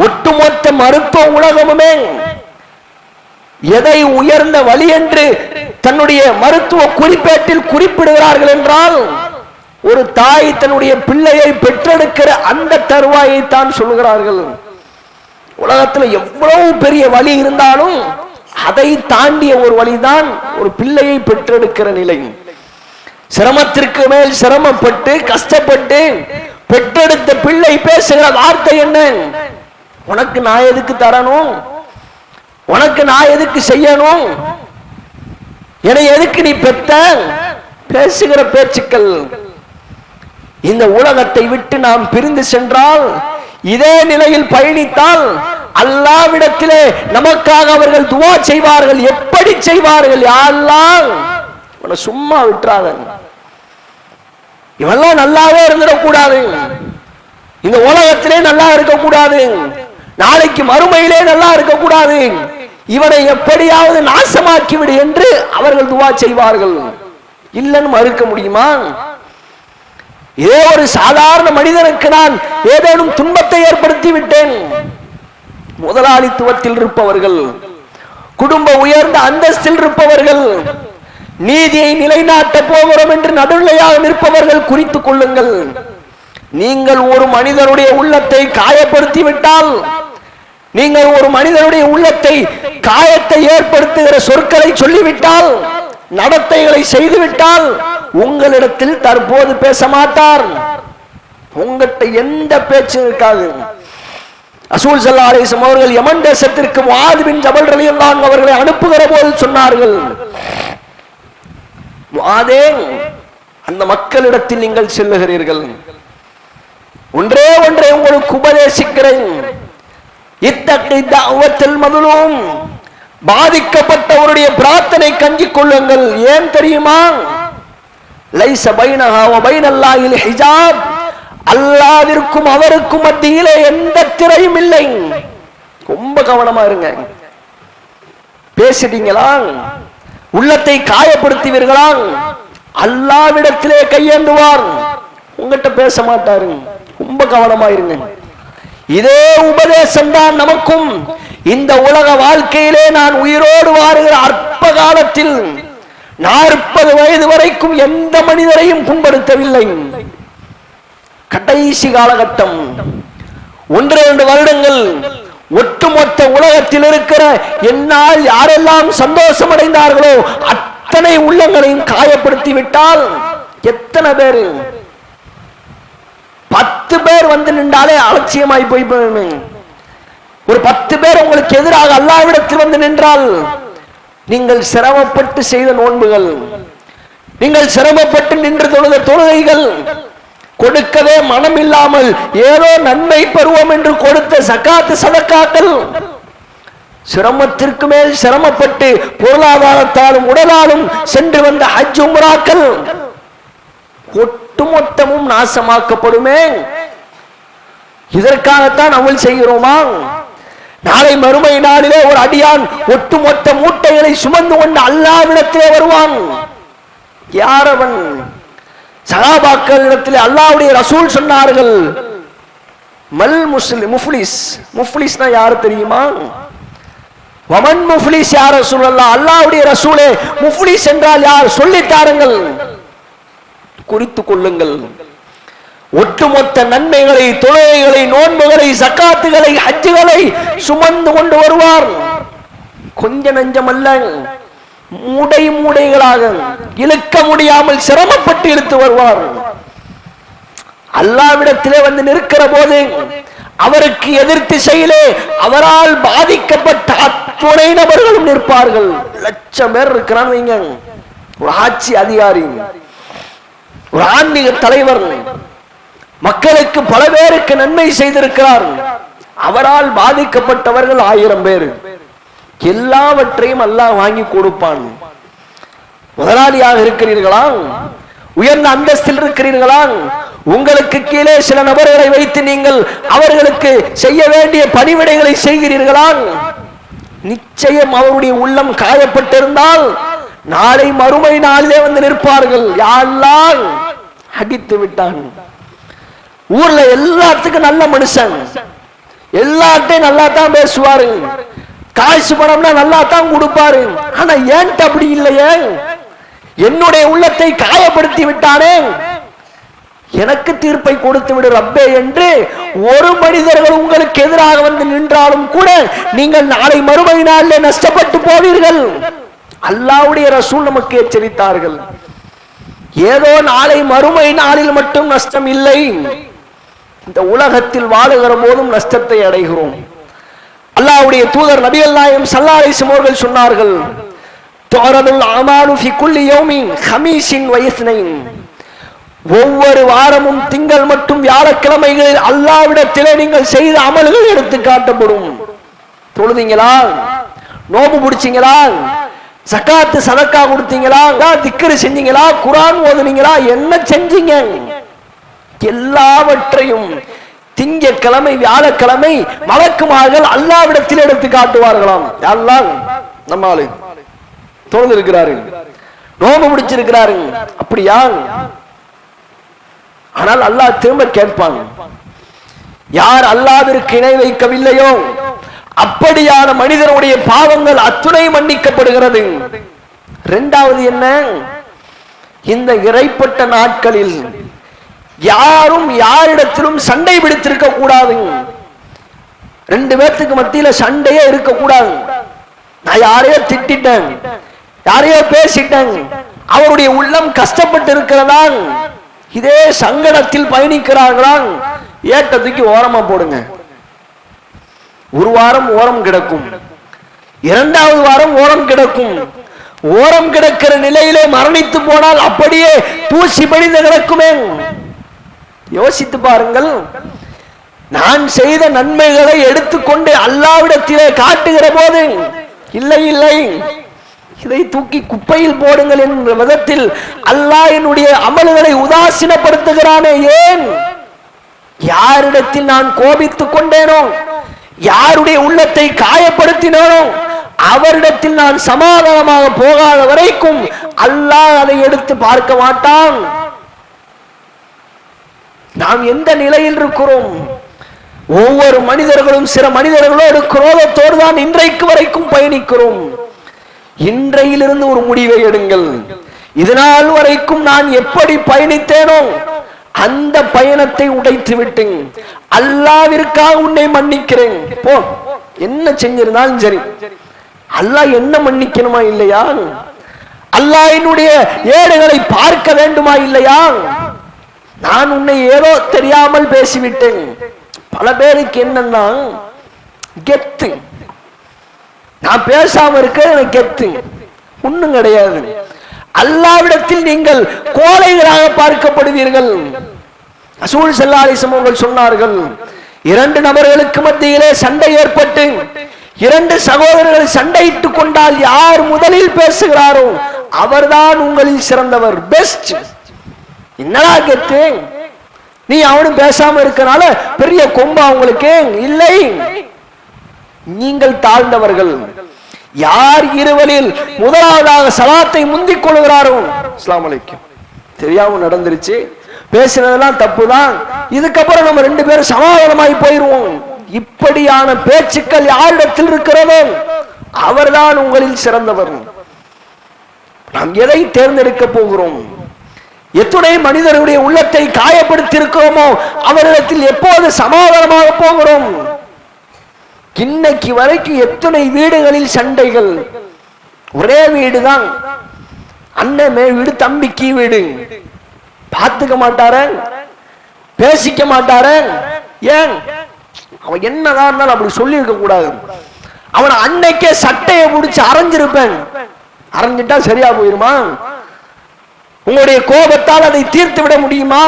ஒட்டுமொத்த மருத்துவ உலகமுமே எதை உயர்ந்த வழி என்று தன்னுடைய மருத்துவ குறிப்பேட்டில் குறிப்பிடுகிறார்கள் என்றால் ஒரு தாய் தன்னுடைய பிள்ளையை பெற்றெடுக்கிற அந்த தருவாயை தான் சொல்கிறார்கள். உலகத்தில் எவ்வளவு பெரிய வழி இருந்தாலும் அதை தாண்டிய ஒரு வழிதான் ஒரு பிள்ளையை பெற்றெடுக்கிற நிலை. சிரமத்திற்கு மேல் சிரமப்பட்டு கஷ்டப்பட்டு பெற்றெடுத்த பிள்ளை பேசுகிற வார்த்தை என்ன? உனக்கு நான் எதுக்கு தரணும், உனக்கு நான் எதுக்கு செய்யணும், என்னை எதுக்கு நீ பெத்த? பேசுகிற பேச்சுக்கள். இந்த உலகத்தை விட்டு நாம் பிரிந்து சென்றால், இதே நிலையில் பயணித்தால் அல்லாஹ்விடத்திலே நமக்காக அவர்கள் துஆ செய்வார்கள். எப்படி செய்வார்கள்? யா அல்லாஹ், உன்னை சும்மா விட்டுறாத, இவெல்லாம் நல்லாவே இருந்துடக்கூடாது, இந்த உலகத்திலே நல்லா இருக்கக்கூடாது, நாளைக்கு மறுமையிலே நல்லா இருக்கக்கூடாது, இவனை எப்படியாவது நாசமாக்கி விடு என்று அவர்கள் துஆ செய்வார்கள். இல்லைன்னு மறுக்க முடியுமா? இதே ஒரு சாதாரண மனிதனுக்கு நான் ஏதேனும் துன்பத்தை ஏற்படுத்தி விட்டேன், முதலாளித்துவத்தில் இருப்பவர்கள், குடும்ப உயர்ந்த அந்தஸ்தில் இருப்பவர்கள், நீதியை நிலைநாட்ட போகிறோம் என்று நடுநிலையாக நிற்பவர்கள் குறித்துக் கொள்ளுங்கள். நீங்கள் ஒரு மனிதனுடைய உள்ளத்தை காயப்படுத்தி விட்டால், நீங்கள் ஒரு மனிதனுடைய உள்ளத்தை காயத்தை ஏற்படுத்துகிற சொற்களை சொல்லிவிட்டால், நடத்தைகளை செய்துவிட்டால், உங்களிடத்தில் தற்போது பேச மாட்டார். உங்கள்கிட்ட எந்த பேச்சும் இருக்காது. ரசூல் ஸல்லல்லாஹு அலைஹி வஸல்லம் அவர்கள் யமன் தேசத்திற்கு முஆத் பின் ஜபல் ரலியல்லாஹு அன்ஹு அவர்களை அனுப்புகிற போது சொன்னார்கள், முஆதே, அந்த மக்களிடத்தில் நீங்கள் செல்லுகிறீர்கள், ஒன்றே ஒன்றை உங்களுக்கு உபதேசிக்கிறேன். இத்தகி தஅவத்துல் மظلوم, பாதிக்கப்பட்டவருடைய பிரார்த்தனை கஞ்சிக் கொள்ளுங்கள். ஏன் தெரியுமா? லைஸ பைனஹா வ பைனல்லாஹில் ஹிஜாப், அல்லாஹ்விற்கும் அவருக்கும் மத்தியிலே எந்த திரையும் இல்லை. ரொம்ப கவனமா இருங்க. பேசிட்டீங்களா, உள்ளத்தை காயப்படுத்துவீர்களா, அல்லாஹ்விடத்திலே கையேந்துவார், உங்ககிட்ட பேச மாட்டாரு. ரொம்ப கவனமா இருங்க. இதே உபதேசம் தான் நமக்கும். இந்த உலக வாழ்க்கையிலே நான் உயிரோடு வாழுகிற அற்ப காலத்தில் 40 வயது வரைக்கும் எந்த மனிதரையும் புண்படுத்தவில்லை. கடைசி காலகட்டம் 1-2 வருடங்கள் ஒட்டுமொத்த உலகத்தில் இருக்கிற என்னால் யாரெல்லாம் சந்தோஷம் அடைந்தார்களோ அத்தனை உள்ளங்களையும் காயப்படுத்தி விட்டால் எத்தனை பேர்? 10 பேர் வந்து நின்றாலே அலட்சியமாய் போய் ஒரு 10 பேர் உங்களுக்கு எதிராக அல்லாஹ்விடத்தில் வந்து நின்றால், நீங்கள் சிரமப்பட்டு செய்த நோன்புகள், நீங்கள் சிரமப்பட்டு நின்று தொழுத தொழுகைகள், கொடுக்கவே மனம் இல்லாமல் ஏதோ நன்மை பெறுவோம் என்று கொடுத்த சகாத்து சதக்காக்கள், சிரமத்திற்கு மேல் சிரமப்பட்டு பொருளாதாரத்தாலும் உடலாலும் சென்று வந்த ஹஜ் உம்ராக்கள் ஒட்டுமொத்தமும் நாசமாக்கப்படுமே. இதற்காகத்தான் அமல் செய்கிறோமா? நாளை மறுமை நாளிலே ஒரு அடியான் ஒட்டுமொத்த மூட்டைகளை சுமந்து கொண்டு அல்லாஹ்விடத்திலே வருவான். யார் அவன்? சஹாபாக்களிடத்திலே அல்லாஹ்வுடைய ரசூல் சொன்னார்கள், மல் முஃப்லிஸ். முஃப்லிஸ்னா யார் தெரியுமா? வமன் முஃப்லிஸ் யா ரசூலல்லாஹ், அல்லாஹ்வுடைய ரசூலே முஃப்லிஸ் என்றால் யார்? சொல்லித் தாருங்கள், குறித்துக் கொள்ளுங்கள். ஒட்டுமொத்த நன்மைகளை, தொழுகைகளை, நோன்புகளை, சக்காத்துகளை, ஹஜ்ஜுகளை சுமந்து கொண்டு வருவார். கொஞ்ச நஞ்சமல்ல, மூடை மூடைகளாக இழுக்க முடியாமல் சிரமப்பட்டு இழுத்து வருவார். அல்லாஹ்விடத்திலே வந்து நிற்கிற போது அவருக்கு எதிர் திசையிலே அவரால் பாதிக்கப்பட்ட அத்துணை நபர்களும் நிற்பார்கள். 1,00,000 பேர் இருக்கிறான் வைங்க. ஒரு ஆட்சி அதிகாரி, ஒரு ஆன்மீக தலைவர், மக்களுக்கு பல பேருக்கு நன்மை செய்திருக்கிறார். அவரால் பாதிக்கப்பட்டவர்கள் 1000 பேர். எல்லாவற்றையும் அல்லாஹ் வாங்கி கொடுப்பான். முதலாளியாக இருக்கிறீர்களா? உயர்ந்த அந்தஸ்தில் இருக்கிறீர்களா? உங்களுக்கு கீழே சில நபர்களை வைத்து நீங்கள் அவர்களுக்கு செய்ய வேண்டிய பணிவிடைகளை செய்கிறீர்களா? நிச்சயம் அவருடைய உள்ளம் காயப்பட்டிருந்தால் நாளை மறுமை நாளிலே வந்து நிற்பார்கள். யா அல்லாஹ், அடித்து விட்டான். ஊர்ல எல்லாத்துக்கும் நல்ல மனுஷன், எல்லாத்தையும் நல்லா தான் பேசுவாரு, காசு பணம்னா நல்லா தான் கொடுப்பாரு. ஆனா ஏன்ட்டு அப்படி இல்லையே, என்னுடைய உள்ளத்தை காயப்படுத்தி விட்டானே, எனக்கு தீர்ப்பை கொடுத்து விடு ரப்பே என்று ஒரு மனிதர்கள் உங்களுக்கு எதிராக வந்து நின்றாலும் கூட நீங்கள் நாளை மறுமை நாளிலே நஷ்டப்பட்டு போவீர்கள். அல்லாஹ்வுடைய ரசூல் நமக்கு எச்சரித்தார்கள். ஏதோ நாளை மறுமை நாளில் மட்டும் நஷ்டம் இல்லை, இந்த உலகத்தில் வாழுகிற போதும் நஷ்டத்தை அடைகிறோம். அல்லாஹ்வுடைய தூதர் நபிகள் நாயகம் ஸல்லல்லாஹு அலைஹி வஸல்லம் அவர்கள் சொன்னார்கள், துஅரதுல் அமாலு ஃபி குல்லி யௌமின் ஹமீஸின் வ இஸ்னைன். ஒவ்வொரு வாரமும் திங்கள் மற்றும் வியாழக்கிழமைகளில் அல்லாஹ்விடத்திலே நீங்கள் செய்த அமல்கள் எடுத்து காட்டப்படும். தொழுதீங்களா? நோம்பு பிடிச்சீங்களா? சக்காத்து சதக்கா கொடுத்தீங்களா? திக்ரு செஞ்சீங்களா? குர்ஆன் ஓதுனீங்களா? என்ன செஞ்சீங்க? எல்லாவற்றையும் திங்கட்கிழமை வியாழக்கிழமை மலக்குமார்கள் அல்லாஹ்விடத்தில் எடுத்து காட்டுவார்களாம். அல்லாஹ் நம்மால தொழுது இருக்கிறாரு, நோம்பு பிடிச்சிருக்கிறாரு, அப்படியா? ஆனால் அல்லாஹ் திரும்ப கேட்பான், யார் அல்லாஹ்விற்கு இணை வைக்கவில்லையோ அப்படியான மனிதனுடைய பாவங்கள் அத்துணை மன்னிக்கப்படுகிறது. இரண்டாவது என்ன? இந்த இறைப்பட்ட நாட்களில் யாரும் யாரிடத்திலும் சண்டை பிடித்திருக்க கூடாது. 2 பேர்த்துக்கு மத்தியில சண்டையே இருக்க கூடாது. நான் யாரையோ திட்டிட்டேன், யாரையோ பேசிட்டேன், அவருடைய உள்ளம் கஷ்டப்பட்டு இருக்கிறதா, இதே சங்கடத்தில் பயணிக்கிறார்களா, ஏட்டத்துக்கு ஓரமா போடுங்க. ஒரு வாரம் ஓரம் கிடக்கும், 2வது வாரம் ஓரம் கிடக்கும். ஓரம் கிடக்கிற நிலையிலே மரணித்து போனால் அப்படியே தூசி படிந்து கிடக்குமே. யோசித்து பாருங்கள். நான் செய்த நன்மைகளை எடுத்துக்கொண்டு அல்லாஹ்விடத்திலே காட்டுகிற போது இல்லை இல்லை, இதை தூக்கி குப்பையில் போடுங்கள் என்ற விதத்தில் அல்லாஹ் என்னுடைய அமல்களை உதாசீனப்படுத்துகிறானே. ஏன்? யாரிடத்தில் நான் கோபித்துக் கொண்டேனோ, யாருடைய உள்ளத்தை காயப்படுத்தினேனோ, அவரிடத்தில் நான் சமாதானமாக போகாத வரைக்கும் அல்லாஹ் அதை எடுத்து பார்க்க மாட்டான். நாம் எந்த நிலையில் இருக்கிறோம்? ஒவ்வொரு மனிதர்களும் சில மனிதர்களோடு குரோதத்தோடு தான் இன்றைக்கு வரைக்கும் பயணிக்கிறோம். இன்றையிலிருந்து ஒரு முடிவை எடுங்கள். இதனால் வரைக்கும் நான் எப்படி பயணித்தேனோ அந்த பயணத்தை உடைத்து விட்டேன். அல்லாஹ்விற்காக உன்னை மன்னிக்கிறேன். போ, என்ன செஞ்சிருந்தாலும் சரி, அல்லாஹ் என்ன மன்னிக்கணுமா இல்லையா? அல்லாஹ் என்னுடைய ஏடுகளை பார்க்க வேண்டுமா இல்லையா? நான் உன்னை ஏதோ தெரியாமல் பேசிவிட்டேன். பல பேருக்கு என்னன்னா கெத்து, நான் பேசாம இருக்க எனக்கு கெத்து, ஒண்ணும் கிடையாது. அல்லாஹ்விடத்தில் நீங்கள் கோழைகளாக பார்க்கப்படுவீர்கள். ரசூல் ஸல்லல்லாஹு அலைஹி வஸல்லம் அவர்கள் சொன்னார்கள், இரண்டு நபர்களுக்கு மத்தியிலே சண்டை ஏற்பட்டு இரண்டு சகோதரர்கள் சண்டையிட்டுக் கொண்டால் யார் முதலில் பேசுகிறாரோ அவர்தான் உங்களில் சிறந்தவர், பெஸ்ட். என்னடா கெத்து, நீ அவனும் பேசாம இருக்கனால பெரிய கொம்பா உங்களுக்கு? இல்லை, நீங்கள் தாழ்ந்தவர்கள். யார் இருவரில் முதலாவதாக சலாத்தை முந்திக் கொள்கிறாரோ, அஸ்ஸலாமு அலைக்கும், தெரியாம நடந்துருச்சு, பேசினதெல்லாம் தப்புதான், இதுக்கப்புறம் நம்ம ரெண்டு பேரும் சமாதானமாய் போயிருவோம், இப்படியான பேச்சுக்கள் யாரிடத்தில் இருக்கிறதோ அவர்தான் உங்களில் சிறந்தவர். நாம் எதை தேர்ந்தெடுக்க போகிறோம்? எத்துணை மனிதர்களுடைய உள்ளத்தை காயப்படுத்தி இருக்கிறோமோ அவரிடத்தில் எப்போது சமாதானமாக போகிறோம்? இன்னைக்கு வரைக்கும் எத்தனை வீடுகளில் சண்டைகள். ஒரே வீடுதான், அண்ணன் மே வீடு, தம்பிக்கு வீடு, பார்த்துக்க மாட்டார, பேசிக்க மாட்டார. ஏன்? அவன் என்னதான் இருந்தாலும் அப்படி சொல்லி இருக்க கூடாது. அவன் அன்னைக்கே சட்டையை முடிச்சு அரைஞ்சிருப்பேன், அரைஞ்சிட்டா சரியா போயிருமா? உங்களுடைய கோபத்தால் அதை தீர்த்து விட முடியுமா?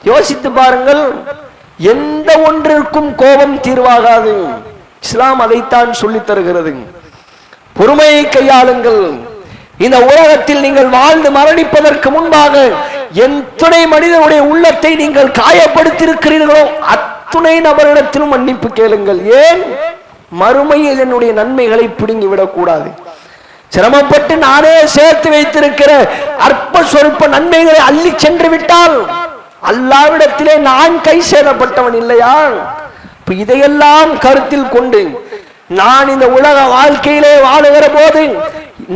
யோசித்து பாருங்கள். எந்த ஒன்றிற்கும் கோபம் தீர்வாகாது. இஸ்லாம் அதைத்தான் சொல்லித் தருகிறது. பொறுமையை கையாளுங்கள். இந்த உலகத்தில் நீங்கள் வாழ்ந்து மரணிப்பதற்கு முன்பாக எத்துணை மனிதனுடைய உள்ளத்தை நீங்கள் காயப்படுத்தி இருக்கிறீர்களோ அத்துணை நபரிடத்திலும் மன்னிப்பு கேளுங்கள். ஏன்? மறுமையில் என்னுடைய நன்மைகளை பிடுங்கி விடக்கூடாது. சிரமப்பட்டு நானே சேர்த்து வைத்திருக்கிற அற்ப சொற்ப நன்மைகளை அள்ளி சென்று விட்டால் அல்லாஹ்விடத்திலே நான் கை சேதப்பட்டவன் இல்லையா? இதையெல்லாம் கருத்தில் கொண்டு நான் இந்த உலக வாழ்க்கையிலே வாழுகிற போது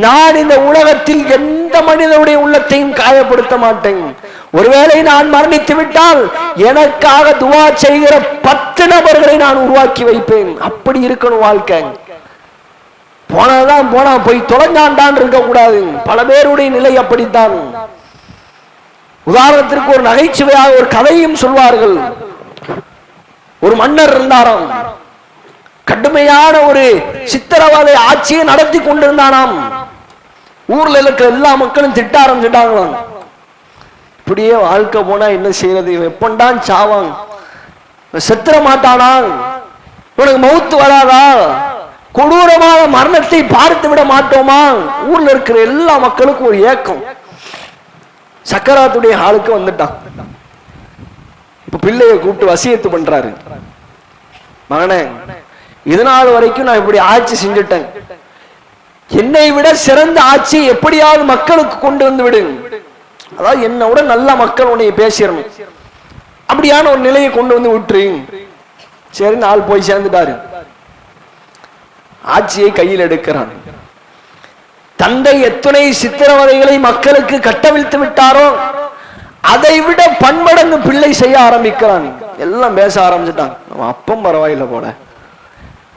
நான் இந்த உலகத்தில் எந்த மனிதனுடைய உள்ளத்தையும் காயப்படுத்த மாட்டேன். ஒருவேளை நான் மரணித்து விட்டால் எனக்காக துவா செய்கிற 10 நபர்களை நான் உருவாக்கி வைப்பேன். அப்படி இருக்கணும் வாழ்க்கை. போனதான் போனா, போய் தொலைஞ்சாண்டான் இருக்க கூடாது. பல பேருடைய நிலை அப்படித்தான். உதாரணத்திற்கு ஒரு நகைச்சுவையாக ஒரு கதையும் சொல்வார்கள். ஒரு மன்னர் இருந்தாராம், கடுமையான ஒரு சித்திரவதை ஆட்சியை நடத்தி கொண்டிருந்தானாம். ஊர்ல இருக்கிற எல்லா மக்களும் திட்ட ஆரம்பிச்சுட்டாங்களாம். இப்படியே வாழ்க்கை போனா என்ன செய்யறது, எப்பண்டான் சாவான், செத்துற மாட்டானா, உனக்கு மவுத்து வராதா, கொடூரமான மரணத்தை பார்த்து விட மாட்டோமா? ஊர்ல இருக்கிற எல்லா மக்களுக்கும் ஒரு ஏக்கம். சக்கராத்துடைய ஆளுக்கு வந்துட்டான். இப்ப பிள்ளைய கூப்பிட்டு வசியத்து பண்றாரு. மகனே, இதனால் வரைக்கும் நான் இப்படி ஆட்சி செஞ்சுட்டேன், என்னை விட சிறந்த ஆட்சி எப்படியாவது மக்களுக்கு கொண்டு வந்து விடு. அதாவது என்னை விட நல்ல மக்கள் உன்னை பேசிடணும், அப்படியான ஒரு நிலையை கொண்டு வந்து விட்டுரு. சரி, நாள் போய் சேர்ந்துட்டாரு. ஆட்சியை கையில் எடுக்கிறான். தந்தை எத்தனை சித்திரவதைகளை மக்களுக்கு கட்டவிழ்த்து விட்டாரோ அதை விட பன்மடங்கு பிள்ளை செய்ய ஆரம்பிக்கிறான். எல்லாம் பேச ஆரம்பிச்சுட்டான். அப்பம் பரவாயில்ல போல,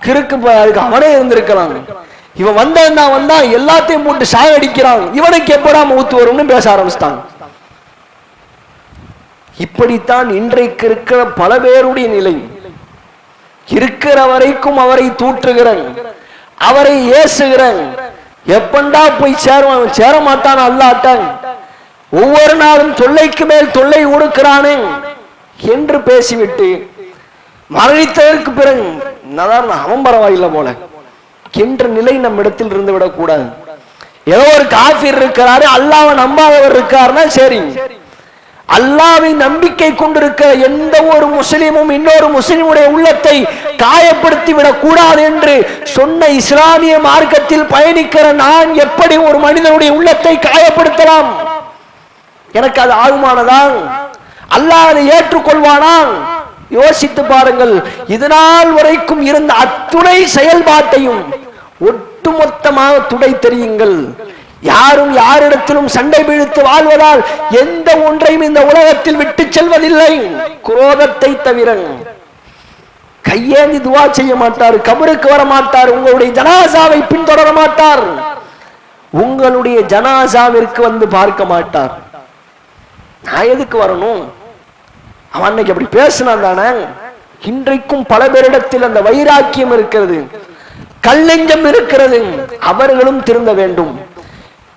கிறுக்கு அதுக்கு அவனே இருந்திருக்கலாம், இவன் வந்தா எல்லாத்தையும் போட்டு சாகடிக்கிறான், இவனுக்கு எப்படா மூத்து வரும்னு பேச ஆரம்பிச்சிட்டான். இப்படித்தான் இன்றைக்கு இருக்கிற பல பேருடைய நிலை. இருக்கிற வரைக்கும் அவரை தூற்றுகிறேன், அவரை ஏசுகிறேன், எப்பண்டா போய் சேருவான், சேர மாட்டான் அல்லாட்டான், ஒவ்வொரு நாளும் தொல்லைக்கு மேல் தொல்லை கொடுக்கிறானே என்று பேசிவிட்டு மரணித்ததற்கு பிறகு அவன் பரவாயில்லை போல, என்ற நிலை நம் இடத்தில் இருந்து விடக்கூடாது. ஏதோ ஒரு காஃபிர் இருக்கிறாரு, அல்லாஹ்வை நம்பாதவர் இருக்காருன்னா சரி, அல்லாஹ்வை நம்பிக்கை கொண்டிருக்கிற எந்த ஒரு முஸ்லிமும் இன்னொரு முஸ்லிமுடைய உள்ளத்தை காயப்படுத்தி விடக் கூடாது என்று சொன்ன இஸ்லாமிய மார்க்கத்தில் பயணிக்கிற நான் எப்படி ஒரு மனிதனுடைய உள்ளத்தை காயப்படுத்தலாம்? எனக்கு அது ஆகுமானதான்? அல்லாஹ் அதை ஏற்றுக்கொள்வானா? யோசித்து பாருங்கள். இதனால் வரைக்கும் இருந்த அத்துணை செயல்பாட்டையும் ஒட்டுமொத்தமாக துடை தெரியுங்கள். யாரும் யாரிடத்திலும் சண்டை பிடித்து வாழ்வதால் எந்த ஒன்றையும் இந்த உலகத்தில் விட்டு செல்வதில்லை, குரோதத்தை தவிர. கையேந்தி துவா செய்ய மாட்டார், கபருக்கு வர மாட்டார், உங்களுடைய ஜனாசாவை பின்தொடர மாட்டார், உங்களுடைய ஜனாசாவிற்கு வந்து பார்க்க மாட்டார். நான் எதுக்கு வரணும்? அவன் அன்னைக்கு அப்படி பேசினான் தானே. இன்றைக்கும் பல பேரிடத்தில் அந்த வைராக்கியம் இருக்கிறது, கல்லெஞ்சம் இருக்கிறது. அவர்களும் திருந்த வேண்டும்.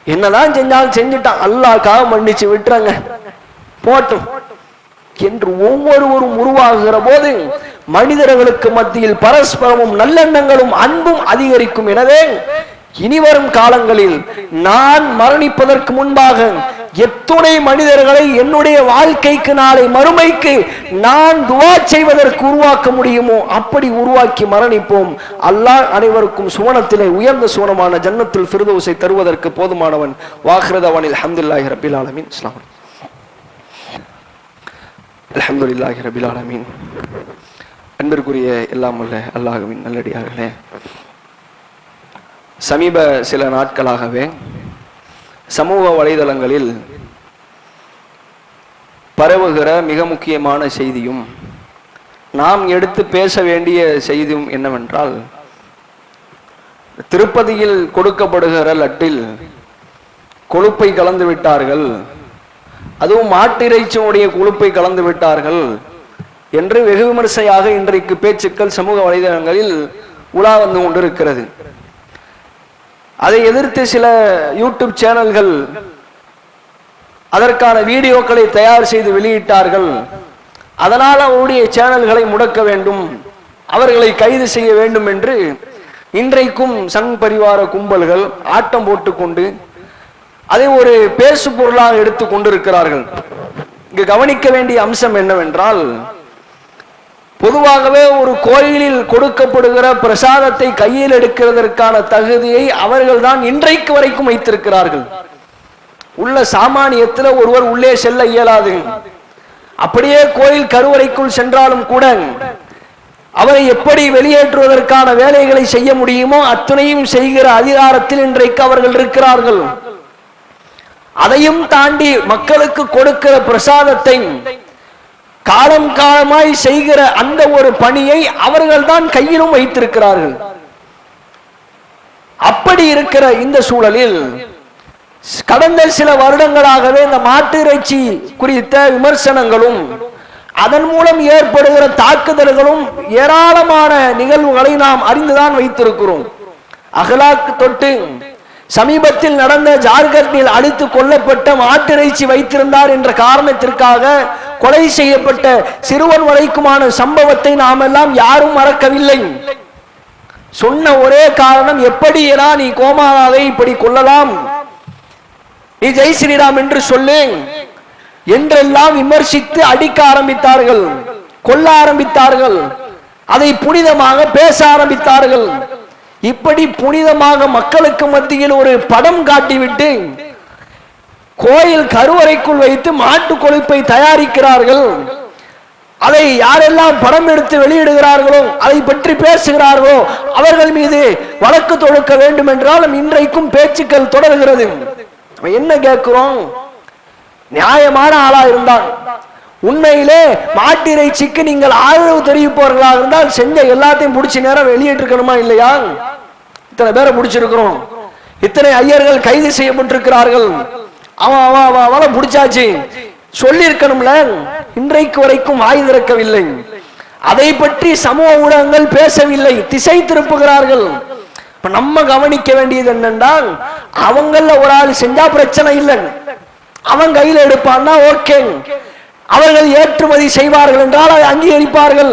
என்னதான் செஞ்சாலும் செஞ்சுட்டான், அல்லாஹ்க்காக மன்னிச்சு விட்டுறாங்க போட்டும் என்று ஒவ்வொருவரும் உருவாகுகிற போது மனிதர்களுக்கு மத்தியில் பரஸ்பரமும் நல்லெண்ணங்களும் அன்பும் அதிகரிக்கும். எனவே இனிவரும் காலங்களில் நான் மரணிப்பதற்கு முன்பாக எத்துணை மனிதர்களை என்னுடைய வாழ்க்கைக்கு, நாளை மறுமைக்கு நான் துவா செய்வதற்கு உருவாக்க முடியுமோ அப்படி உருவாக்கி மரணிப்போம். அல்லாஹ் அனைவருக்கும் சுவனத்திலே உயர்ந்த சுவனமான ஜன்னத்துல் ஃபிர்தௌஸை தருவதற்கு போதுமானவன். வாஹிரதவானில் அல்ஹம்துலில்லாஹி ரப்பில் ஆலமீன். அஸ்ஸலாமு அலைக்கும். அல்ஹம்துலில்லாஹி ரப்பில் ஆலமீன். அன்பிற்குரிய எல்லாம் உள்ள அல்லாஹ்வின் நல்லடியார்களே, சமீப சில நாட்களாகவே சமூக வலைதளங்களில் பரவுகிற மிக முக்கியமான செய்தியும் நாம் எடுத்து பேச வேண்டிய செய்தியும் என்னவென்றால், திருப்பதியில் கொடுக்கப்படுகிற லட்டில் கொழுப்பை கலந்து விட்டார்கள், அதுவும் மாட்டிறைச்சியுடைய கொழுப்பை கலந்து விட்டார்கள் என்று வெகு விமர்சையாக இன்றைக்கு பேச்சுக்கள் சமூக வலைதளங்களில் உலா வந்து கொண்டிருக்கிறது. அதை எதிர்த்து சில யூடியூப் சேனல்கள் அதற்கான வீடியோக்களை தயார் செய்து வெளியிட்டார்கள். அதனால் அவருடைய சேனல்களை முடக்க வேண்டும், அவர்களை கைது செய்ய வேண்டும் என்று இன்றைக்கும் சங் பரிவார கும்பல்கள் ஆட்டம் போட்டுக்கொண்டு அதை ஒரு பேசு பொருளாக எடுத்து கொண்டிருக்கிறார்கள். இங்கு கவனிக்க வேண்டிய அம்சம் என்னவென்றால், பொதுவாகவே ஒரு கோயிலில் கொடுக்கப்படுகிற பிரசாதத்தை கையில் எடுக்கிறதற்கான தகுதியை அவர்கள் தான் இன்றைக்கு வரைக்கும் வைத்திருக்கிறார்கள். உள்ள சாமானியத்தில் ஒருவர் உள்ளே செல்ல இயலாது. அப்படியே கோயில் கருவறைக்குள் சென்றாலும் கூட அவரை எப்படி வெளியேற்றுவதற்கான வேலைகளை செய்ய முடியுமோ அத்தனையும் செய்கிற அதிகாரத்தில் இன்றைக்கு அவர்கள் இருக்கிறார்கள். அதையும் தாண்டி மக்களுக்கு கொடுக்கிற பிரசாதத்தை காலம் காலமாய் செய்கிற அந்த ஒரு பணியை அவர்கள் தான் கையிலும் வைத்திருக்கிறார்கள். அப்படி இருக்கிற இந்த சூழலில் கடந்த சில வருடங்களாகவே இந்த மாட்டு இறைச்சி குறித்த விமர்சனங்களும் அதன் மூலம் ஏற்படுகிற தாக்குதல்களும் ஏராளமான நிகழ்வுகளை நாம் அறிந்துதான் வைத்திருக்கிறோம். அகலாக்கு தொட்டு சமீபத்தில் நடந்த ஜார்க்கண்டில் அடித்து கொல்லப்பட்ட மாட்டிறைச்சி வைத்திருந்தார் என்ற காரணத்திற்காக கொலை செய்யப்பட்ட சிறுவன் வரைக்குமான சம்பவத்தை நாம் எல்லாம் யாரும் மறக்கவில்லை. சொன்ன ஒரே காரணம், எப்படி நீ கோமாவை இப்படி கொல்லலாம், நீ ஜெய் ஸ்ரீராம் என்று சொல்லு என்றெல்லாம் விமர்சித்து அடிக்க ஆரம்பித்தார்கள், கொல்ல ஆரம்பித்தார்கள், அதை புனிதமாக பேச ஆரம்பித்தார்கள். இப்படி புனிதமாக மக்களுக்கு மத்தியில் ஒரு படம் காட்டிவிட்டு கோயில் கருவறைக்குள் வைத்து மாட்டு கொழுப்பை தயாரிக்கிறார்கள். அதை யாரெல்லாம் படம் எடுத்து வெளியிடுகிறார்களோ, அதை பற்றி பேசுகிறார்களோ அவர்கள் மீது வழக்கு தொடுக்க வேண்டும் என்றாலும் இன்றைக்கும் பேச்சுக்கள் தொடர்கிறது. என்ன கேட்கிறோம்? நியாயமான ஆளா இருந்தால், உண்மையிலே மாட்டிறைச்சிக்கு நீங்கள் ஆதரவு தெரிவிப்பவர்களாக இருந்தால் செஞ்ச எல்லாத்தையும் பிடிச்சி நேரம் வெளியேற்றிருக்கணுமா இல்லையா? இத்தனை பேரை பிடிச்சிருக்கிறோம், இத்தனை ஐயர்கள் கைது செய்யப்பட்டிருக்கிறார்கள், அவன் பிடிச்சாச்சு சொல்லி இருக்கணும்ல. இன்றைக்கு வரைக்கும் வாய் திறக்கவில்லை. அதை பற்றி சமூக ஊடகங்கள் பேசவில்லை, திசை திருப்புகிறார்கள். இப்ப நம்ம கவனிக்க வேண்டியது என்னென்றால், அவங்கள ஒரு ஆள் செஞ்சா பிரச்சனை இல்லை, அவன் கையில் எடுப்பான்னா ஓகே, அவர்கள் ஏற்றுமதி செய்வார்கள் என்றால் அதை அங்கீகரிப்பார்கள்.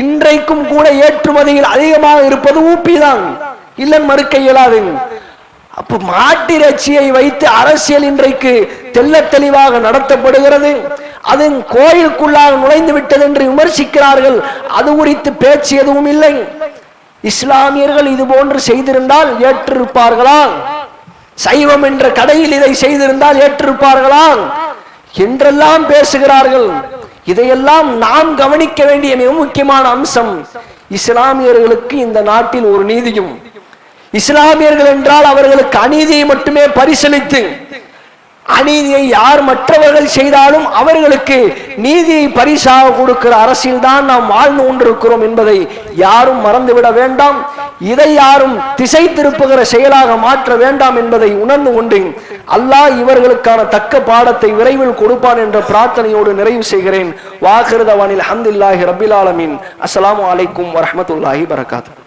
இன்றைக்கும் கூட ஏற்றுமதியில் அதிகமாக இருப்பது ஊப்பி தான். இல்லைன்னு மறுக்க இயலாது. அப்ப மாட்டிறைச்சியை வைத்து அரசியல் இன்றைக்கு தெல்ல தெளிவாக நடத்தப்படுகிறது. அது கோயிலுக்குள்ளாக நுழைந்து விட்டது என்று விமர்சிக்கிறார்கள். அது குறித்து பேச்சு எதுவும் இல்லை. இஸ்லாமியர்கள் இது போன்று செய்திருந்தால் ஏற்றிருப்பார்களா? சைவம் என்ற கடையில் இதை செய்திருந்தால் ஏற்றிருப்பார்களா என்றெல்லாம் பேசுகிறார்கள். இதையெல்லாம் நாம் கவனிக்க வேண்டிய மிக முக்கியமான அம்சம். இஸ்லாமியர்களுக்கு இந்த நாட்டில் ஒரு நீதியும், இஸ்லாமியர்கள் என்றால் அவர்களுக்கு அநீதியை மட்டுமே பரிசீலித்து, அநீதியை யார் மற்றவர்கள் செய்தாலும் அவர்களுக்கு நீதியை பரிசாக கொடுக்கிற அரசியல் தான் நாம் வாழ்ந்து கொண்டிருக்கிறோம் என்பதை யாரும் மறந்துவிட வேண்டாம். இதை யாரும் திசை திருப்புகிற செயலாக மாற்ற வேண்டாம் என்பதை உணர்ந்து கொண்டு அல்லாஹ் இவர்களுக்கான தக்க பாடத்தை விரைவில் கொடுப்பான் என்ற பிரார்த்தனையோடு நிறைவு செய்கிறேன். வாகிருதவானில் அல்ஹம்துலில்லாஹி ரப்பில் ஆலமீன். அஸ்ஸலாமு அலைக்கும் வரஹ்மத்துல்லாஹி வரகாத்துஹு.